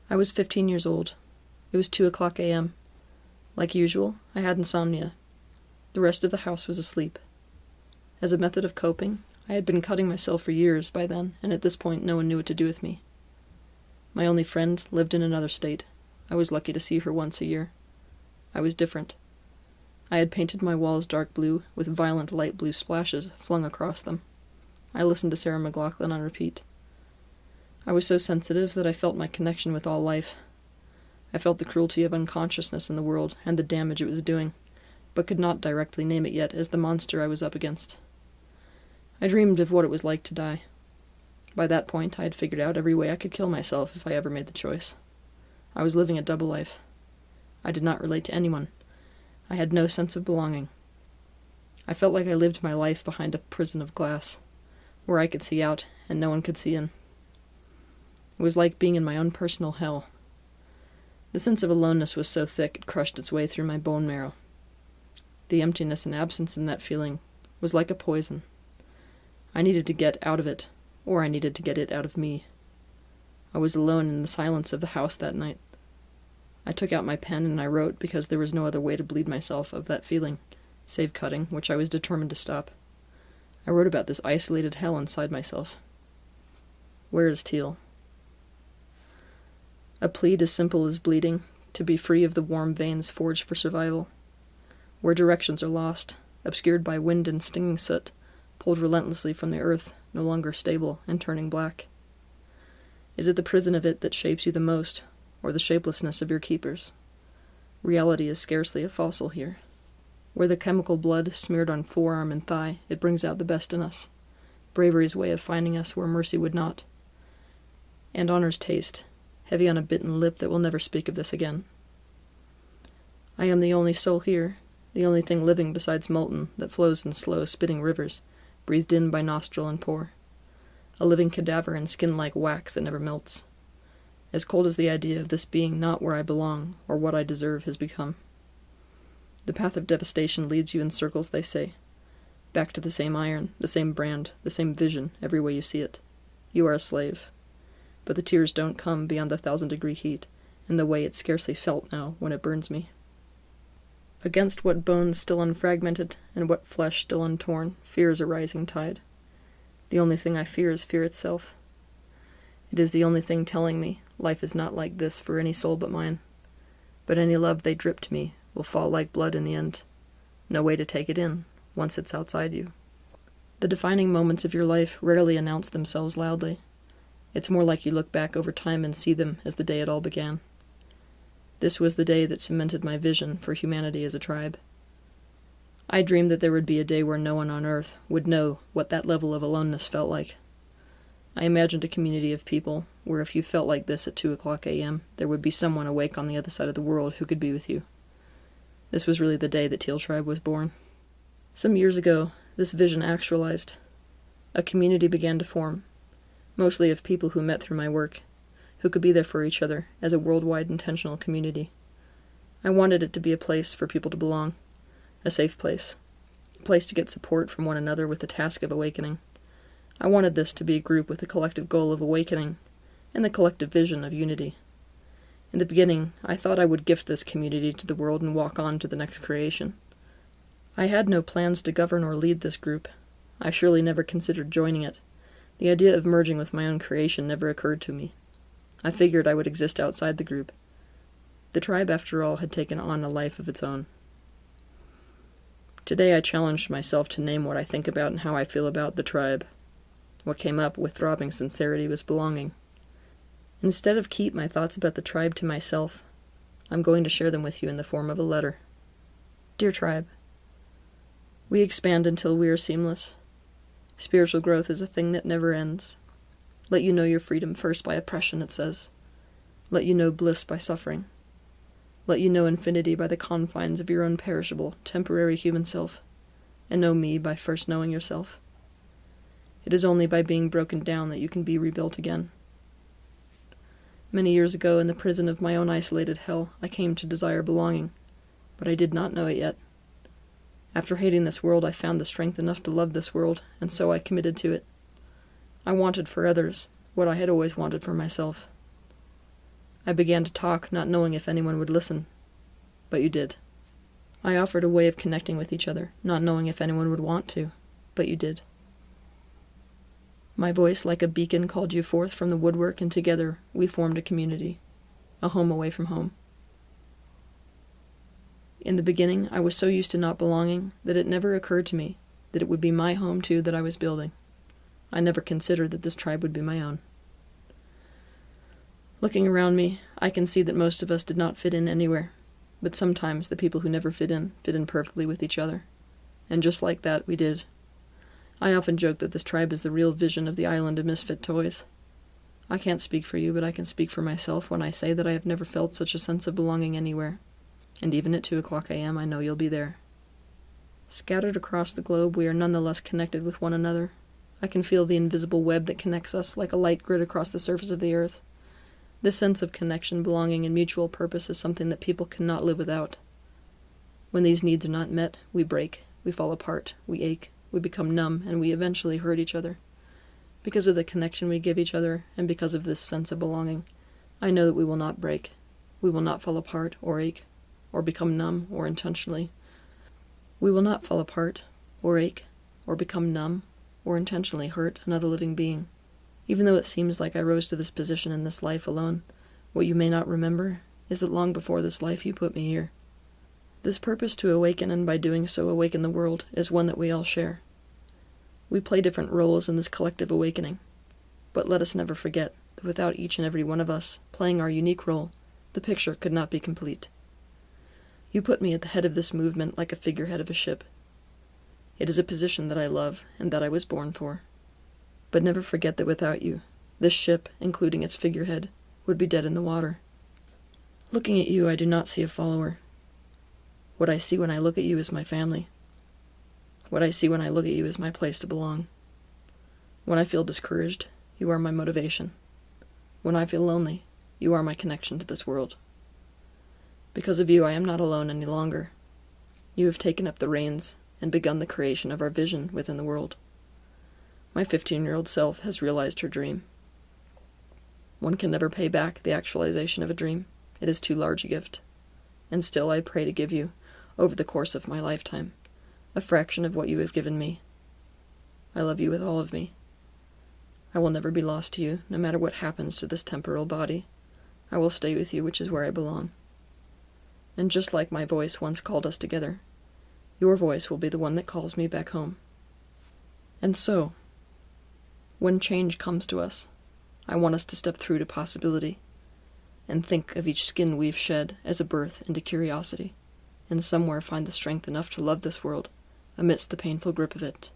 I was 15 years old. It was 2:00 a.m. Like usual, I had insomnia. The rest of the house was asleep. As a method of coping, I had been cutting myself for years by then, and at this point no one knew what to do with me. My only friend lived in another state. I was lucky to see her once a year. I was different. I had painted my walls dark blue, with violent light blue splashes flung across them. I listened to Sarah McLachlan on repeat. I was so sensitive that I felt my connection with all life. I felt the cruelty of unconsciousness in the world and the damage it was doing, but could not directly name it yet as the monster I was up against. I dreamed of what it was like to die. By that point, I had figured out every way I could kill myself if I ever made the choice. I was living a double life. I did not relate to anyone. I had no sense of belonging. I felt like I lived my life behind a prison of glass, where I could see out and no one could see in. It was like being in my own personal hell. The sense of aloneness was so thick it crushed its way through my bone marrow. The emptiness and absence in that feeling was like a poison. I needed to get out of it, or I needed to get it out of me. I was alone in the silence of the house that night. I took out my pen and I wrote because there was no other way to bleed myself of that feeling, save cutting, which I was determined to stop. I wrote about this isolated hell inside myself. Where is Teal? A plead as simple as bleeding, to be free of the warm veins forged for survival. Where directions are lost, obscured by wind and stinging soot, pulled relentlessly from the earth, no longer stable and turning black. Is it the prison of it that shapes you the most, or the shapelessness of your keepers? Reality is scarcely a fossil here. Where the chemical blood smeared on forearm and thigh, it brings out the best in us, bravery's way of finding us where mercy would not. And honor's taste, heavy on a bitten lip that will never speak of this again. I am the only soul here, the only thing living besides molten that flows in slow, spitting rivers, breathed in by nostril and pore. A living cadaver in skin like wax that never melts. As cold as the idea of this being not where I belong or what I deserve has become. The path of devastation leads you in circles, they say. Back to the same iron, the same brand, the same vision, every way you see it. You are a slave. But the tears don't come beyond the 1,000-degree heat, and the way it's scarcely felt now when it burns me. Against what bones still unfragmented, and what flesh still untorn, fear is a rising tide. The only thing I fear is fear itself. It is the only thing telling me life is not like this for any soul but mine. But any love they drip to me will fall like blood in the end. No way to take it in, once it's outside you. The defining moments of your life rarely announce themselves loudly. It's more like you look back over time and see them as the day it all began. This was the day that cemented my vision for humanity as a tribe. I dreamed that there would be a day where no one on earth would know what that level of aloneness felt like. I imagined a community of people where if you felt like this at 2:00 a.m., there would be someone awake on the other side of the world who could be with you. This was really the day that Teal Tribe was born. Some years ago, this vision actualized. A community began to form, mostly of people who met through my work, who could be there for each other as a worldwide intentional community. I wanted it to be a place for people to belong, a safe place, a place to get support from one another with the task of awakening. I wanted this to be a group with the collective goal of awakening and the collective vision of unity. In the beginning, I thought I would gift this community to the world and walk on to the next creation. I had no plans to govern or lead this group. I surely never considered joining it. The idea of merging with my own creation never occurred to me. I figured I would exist outside the group. The tribe, after all, had taken on a life of its own. Today I challenged myself to name what I think about and how I feel about the tribe. What came up with throbbing sincerity was belonging. Instead of keep my thoughts about the tribe to myself, I'm going to share them with you in the form of a letter. Dear tribe, we expand until we are seamless. Spiritual growth is a thing that never ends. Let you know your freedom first by oppression, it says. Let you know bliss by suffering. Let you know infinity by the confines of your own perishable, temporary human self, and know me by first knowing yourself. It is only by being broken down that you can be rebuilt again. Many years ago, in the prison of my own isolated hell, I came to desire belonging, but I did not know it yet. After hating this world, I found the strength enough to love this world, and so I committed to it. I wanted for others what I had always wanted for myself. I began to talk, not knowing if anyone would listen. But you did. I offered a way of connecting with each other, not knowing if anyone would want to. But you did. My voice, like a beacon, called you forth from the woodwork, and together we formed a community, a home away from home. In the beginning, I was so used to not belonging that it never occurred to me that it would be my home, too, that I was building. I never considered that this tribe would be my own. Looking around me, I can see that most of us did not fit in anywhere, but sometimes the people who never fit in perfectly with each other. And just like that, we did. I often joke that this tribe is the real vision of the island of misfit toys. I can't speak for you, but I can speak for myself when I say that I have never felt such a sense of belonging anywhere. And even at 2:00 a.m., I know you'll be there. Scattered across the globe, we are nonetheless connected with one another. I can feel the invisible web that connects us like a light grid across the surface of the earth. This sense of connection, belonging, and mutual purpose is something that people cannot live without. When these needs are not met, we break, we fall apart, we ache, we become numb, and we eventually hurt each other. Because of the connection we give each other, and because of this sense of belonging, I know that we will not break. We will not fall apart, or ache, or become numb, or intentionally. We will not fall apart, or ache, or become numb, or intentionally hurt another living being. Even though it seems like I rose to this position in this life alone, what you may not remember is that long before this life you put me here. This purpose to awaken, and by doing so awaken the world, is one that we all share. We play different roles in this collective awakening, but let us never forget that without each and every one of us playing our unique role, the picture could not be complete. You put me at the head of this movement like a figurehead of a ship. It is a position that I love and that I was born for. But never forget that without you, this ship, including its figurehead, would be dead in the water. Looking at you, I do not see a follower. What I see when I look at you is my family. What I see when I look at you is my place to belong. When I feel discouraged, you are my motivation. When I feel lonely, you are my connection to this world. Because of you, I am not alone any longer. You have taken up the reins and begun the creation of our vision within the world. My 15-year-old self has realized her dream. One can never pay back the actualization of a dream. It is too large a gift. And still I pray to give you, over the course of my lifetime, a fraction of what you have given me. I love you with all of me. I will never be lost to you, no matter what happens to this temporal body. I will stay with you, which is where I belong. And just like my voice once called us together, your voice will be the one that calls me back home. And so, when change comes to us, I want us to step through to possibility and think of each skin we've shed as a birth into curiosity, and somewhere find the strength enough to love this world amidst the painful grip of it.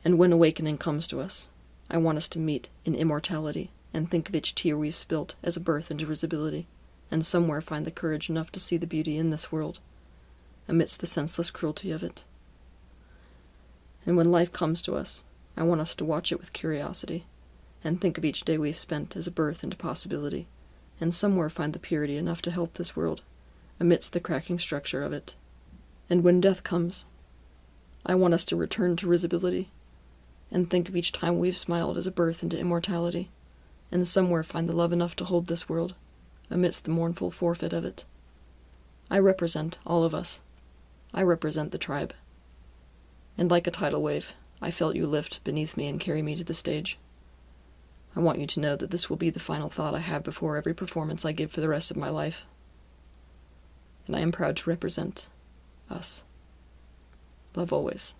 And when awakening comes to us, I want us to meet in immortality and think of each tear we've spilt as a birth into visibility, and somewhere find the courage enough to see the beauty in this world amidst the senseless cruelty of it. And when life comes to us, I want us to watch it with curiosity and think of each day we've spent as a birth into possibility, and somewhere find the purity enough to help this world amidst the cracking structure of it. And when death comes, I want us to return to risibility and think of each time we've smiled as a birth into immortality, and somewhere find the love enough to hold this world amidst the mournful forfeit of it. I represent all of us. I represent the tribe. And like a tidal wave, I felt you lift beneath me and carry me to the stage. I want you to know that this will be the final thought I have before every performance I give for the rest of my life. And I am proud to represent us. Love always.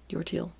Your Teal.